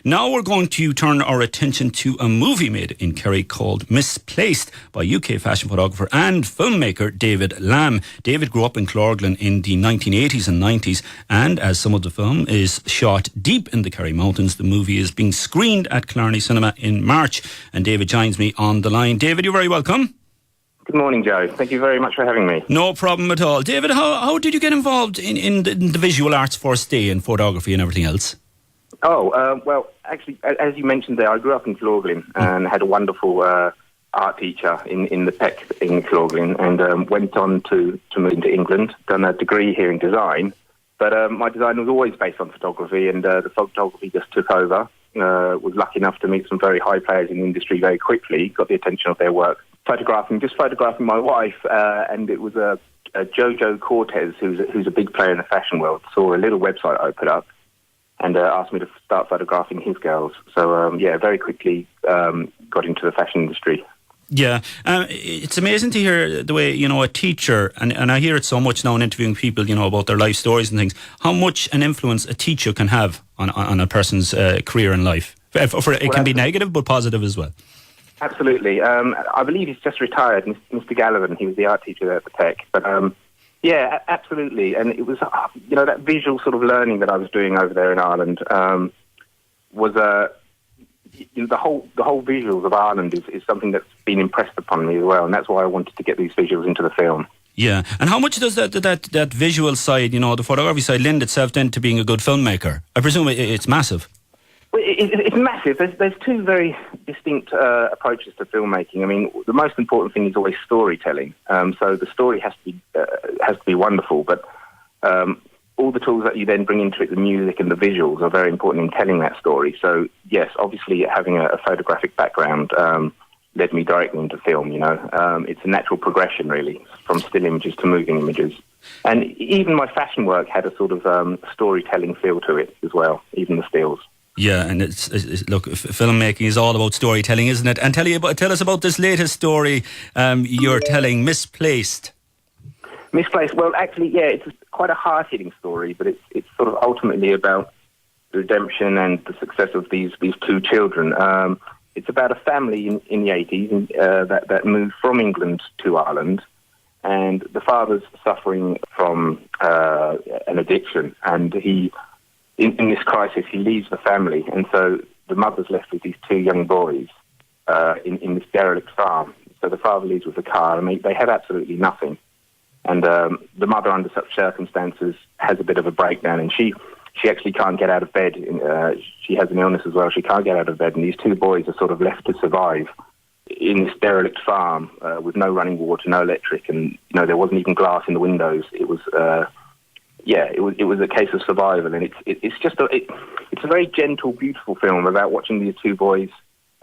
Now we're going to turn our attention to a movie made in Kerry called Misplaced by UK fashion photographer and filmmaker David Lamb. David grew up in Clorglen in the 1980s and 90s, and as some of the film is shot deep in the Kerry mountains, the movie is being screened at Killarney Cinema in March. And David joins me on the line. David, you're very welcome. Good morning, Joe. Thank you very much for having me. No problem at all. David, how did you get involved in the visual arts first day in photography and everything else? Well, actually, as you mentioned there, I grew up in Clorglen and had a wonderful art teacher in the Peck in Clorglen, and went on to move into England, done a degree here in design. But my design was always based on photography, and the photography just took over. Was lucky enough to meet some very high players in the industry very quickly, got the attention of their work. Photographing my wife, and it was a Jojo Cortez, who's a big player in the fashion world, saw a little website open up and asked me to start photographing his girls. So, very quickly got into the fashion industry. Yeah, it's amazing to hear the way, a teacher, and I hear it so much now in interviewing people, about their life stories and things, how much an influence a teacher can have on a person's career in life. It can be negative, but positive as well. Absolutely. I believe he's just retired, Mr. Gallivan. He was the art teacher there at the Tech. But, absolutely. And it was, that visual sort of learning that I was doing over there in Ireland was the whole visuals of Ireland is something that's been impressed upon me as well, and that's why I wanted to get these visuals into the film. Yeah, and how much does that visual side, the photography side, lend itself then to being a good filmmaker? I presume it's massive. Well, it's massive. There's two very distinct approaches to filmmaking. I mean, the most important thing is always storytelling. So the story has to be wonderful, but all the tools that you then bring into it, the music and the visuals, are very important in telling that story. So yes, obviously having a photographic background led me directly into film. It's a natural progression really, from still images to moving images. And even my fashion work had a sort of storytelling feel to it as well, even the stills. Yeah, and look, filmmaking is all about storytelling, isn't it? And tell us about this latest story you're telling, Misplaced. Misplaced. Well, actually, yeah, it's quite a hard-hitting story, but it's sort of ultimately about the redemption and the success of these two children. It's about a family in the 80s that moved from England to Ireland, and the father's suffering from an addiction, and he. In this crisis, he leaves the family, and so the mother's left with these two young boys in this derelict farm. So the father leaves with the car, and they have absolutely nothing. And the mother, under such circumstances, has a bit of a breakdown, and she actually can't get out of bed. She has an illness as well. She can't get out of bed, and these two boys are sort of left to survive in this derelict farm with no running water, no electric, and there wasn't even glass in the windows. It was. It was a case of survival, and it's a very gentle, beautiful film about watching these two boys.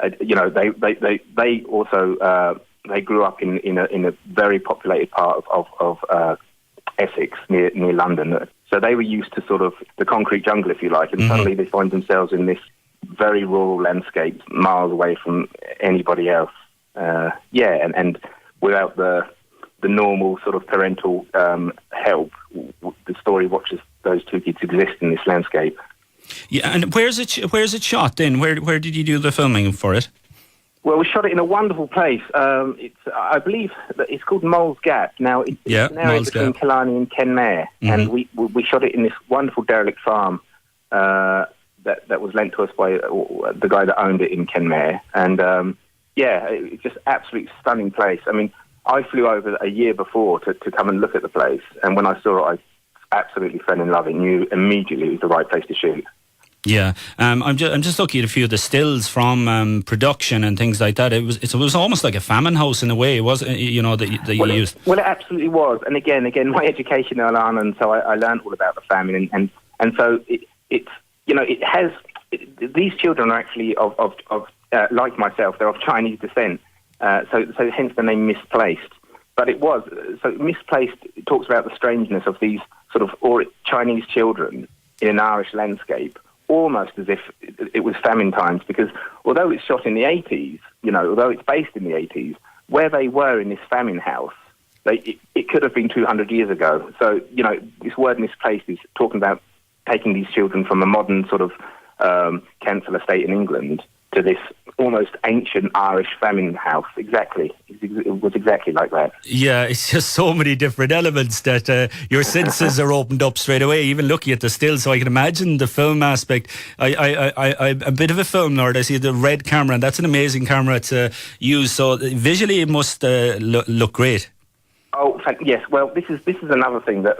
They also they grew up in a very populated part of Essex near London, so they were used to sort of the concrete jungle, if you like, and suddenly they find themselves in this very rural landscape, miles away from anybody else. And without the normal sort of parental help, the story watches those two kids exist in this landscape. Yeah, and where's it shot then? Where did you do the filming for it? Well, we shot it in a wonderful place. I believe that it's called Mole's Gap. Now, it's narrowed between Killarney and Kenmare, and we shot it in this wonderful derelict farm that was lent to us by the guy that owned it in Kenmare. And it's just absolutely stunning place. I mean, I flew over a year before to come and look at the place, and when I saw it, I absolutely fell in love and knew immediately it was the right place to shoot. Yeah, I'm just looking at a few of the stills from production and things like that. It was almost like a famine house in a way, was it? You used. Well, it absolutely was. And again, my education in Ireland, so I learned all about the famine, and so it has. These children are actually of like myself, they're of Chinese descent. So hence the name Misplaced. But it was, so Misplaced talks about the strangeness of these sort of Chinese children in an Irish landscape, almost as if it was famine times, because although it's shot in the 80s, although it's based in the 80s, where they were in this famine house, it could have been 200 years ago. So, this word Misplaced is talking about taking these children from a modern sort of Kensal estate in England to this almost ancient Irish famine house. Exactly. It was exactly like that. Yeah, it's just so many different elements that your senses are opened up straight away, even looking at the still. So I can imagine the film aspect. I'm a bit of a film nerd. I see the red camera, and that's an amazing camera to use. So visually it must look great. Oh, yes. Well, this is another thing that,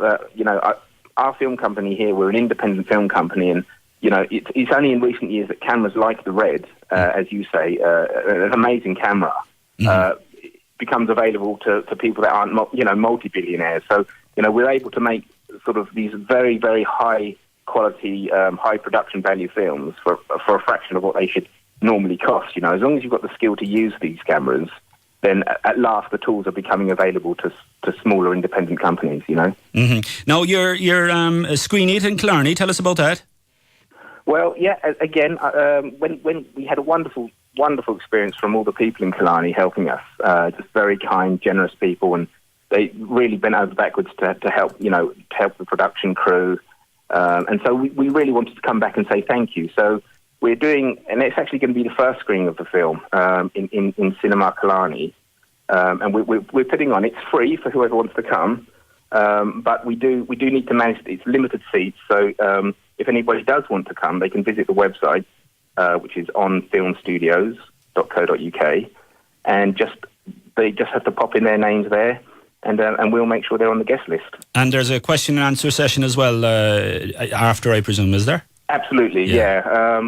our film company here, we're an independent film company, and it's only in recent years that cameras like the Red, as you say, an amazing camera, becomes available to people that aren't, multi-billionaires. So, we're able to make sort of these very, very high quality, high production value films for a fraction of what they should normally cost. As long as you've got the skill to use these cameras, then at last the tools are becoming available to smaller independent companies. Now, you're Screen 8 in Killarney. Tell us about that. Well, yeah. Again, when we had a wonderful experience from all the people in Killarney helping us, just very kind, generous people, and they really bent over backwards to help, to help the production crew, and so we really wanted to come back and say thank you. So we're doing, and it's actually going to be the first screening of the film in Cinema Killarney, and we're putting on. It's free for whoever wants to come, but we do need to manage. It's limited seats, so if anybody does want to come, they can visit the website, which is onfilmstudios.co.uk, and they just have to pop in their names there, and we'll make sure they're on the guest list. And there's a question and answer session as well after, I presume, is there? Absolutely, yeah.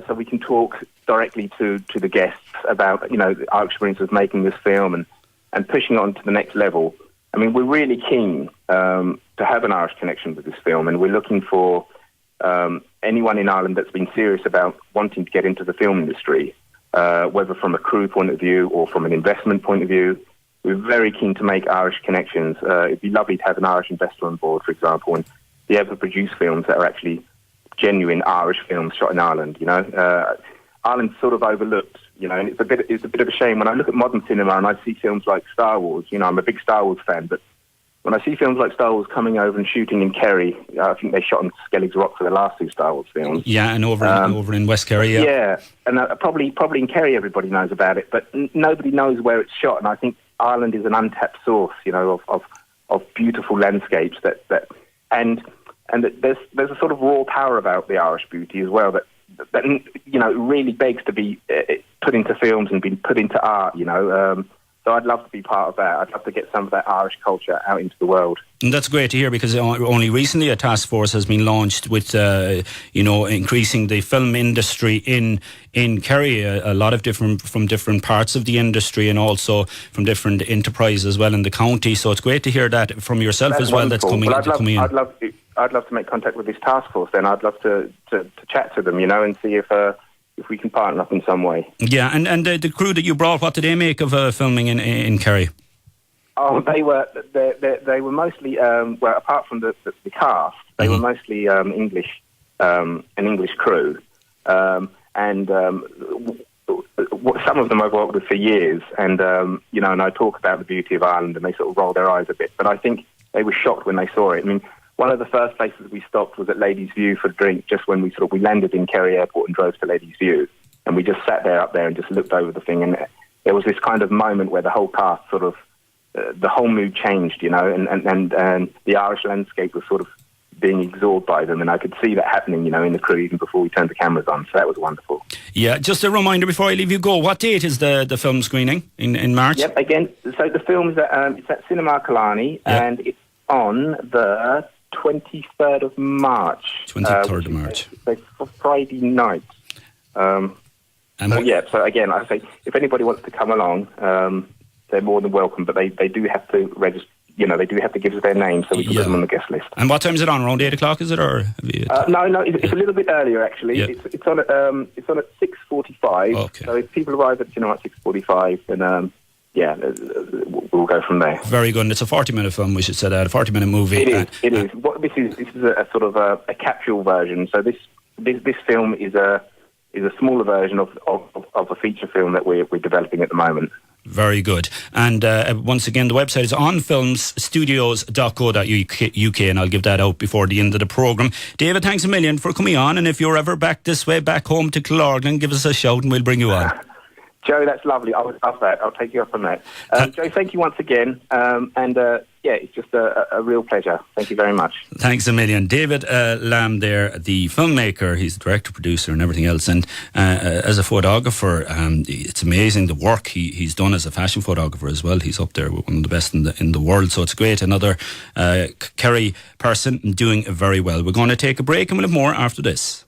So we can talk directly to the guests about our experience of making this film and pushing it on to the next level. I mean, we're really keen to have an Irish connection with this film, and we're looking for anyone in Ireland that's been serious about wanting to get into the film industry, whether from a crew point of view or from an investment point of view. We're very keen to make Irish connections. It'd be lovely to have an Irish investor on board, for example, and be able to produce films that are actually genuine Irish films shot in Ireland. Ireland's sort of overlooked, and it's a bit of a shame when I look at modern cinema and I see films like Star Wars. I'm a big Star Wars fan, but when I see films like Star Wars coming over and shooting in Kerry, I think they shot on Skellig's Rock for the last two Star Wars films. Yeah, and over in West Kerry. Yeah, and probably in Kerry everybody knows about it, but nobody knows where it's shot. And I think Ireland is an untapped source, of beautiful landscapes and that there's a sort of raw power about the Irish beauty as well that really begs to be put into films and be put into art. So I'd love to be part of that. I'd love to get some of that Irish culture out into the world. And that's great to hear, because only recently a task force has been launched with, increasing the film industry in Kerry. A lot of from different parts of the industry, and also from different enterprises as well in the county. So it's great to hear that from yourself as well. Wonderful. That's coming in. I'd love to make contact with this task force. Then I'd love to chat to them, and see if we can partner up in some way. Yeah, and the crew that you brought, what did they make of filming in Kerry? Oh, they were mostly apart from the cast, they were mostly English, an English crew, and some of them I've worked with for years, and and I talk about the beauty of Ireland, and they sort of roll their eyes a bit, but I think they were shocked when they saw it. I mean, one of the first places we stopped was at Ladies View for a drink, just when we landed in Kerry Airport and drove to Ladies View, and we just sat there up there and just looked over the thing, and there was this kind of moment where the whole cast sort of, the whole mood changed, and the Irish landscape was sort of being absorbed by them, and I could see that happening, in the crew even before we turned the cameras on. So that was wonderful. Yeah, just a reminder before I leave you go, what date is the film screening in March? Yep, again, so the film's it's at Cinema Killarney, and it's on the 23rd of March. 23rd of March. So Friday night. So again, I say, if anybody wants to come along, they're more than welcome, but they do have to register. They do have to give us their name so we can put them on the guest list. And what time is it on? Around 8 o'clock, is it? Or no, it's a little bit earlier actually. Yeah. It's on at 6:45. Okay. So if people arrive at at 6:45, then we'll go from there. Very good. And it's a 40-minute film. We should say that, a 40-minute movie. It is. This is a sort of a capsule version. So this film is a smaller version of a feature film that we're developing at the moment. Very good. And once again, the website is onfilmsstudios.co.uk, and I'll give that out before the end of the programme. David, thanks a million for coming on, and if you're ever back this way, back home to Clorglan, give us a shout and we'll bring you on. Joe, that's lovely. I would love that. I'll take you up on that. Joe, thank you once again. It's just a real pleasure. Thank you very much. Thanks a million. David Lamb there, the filmmaker. He's the director, producer and everything else. And as a photographer, it's amazing the work he's done as a fashion photographer as well. He's up there with one of the best in the world. So it's great. Another Kerry person doing very well. We're going to take a break and we'll have more after this.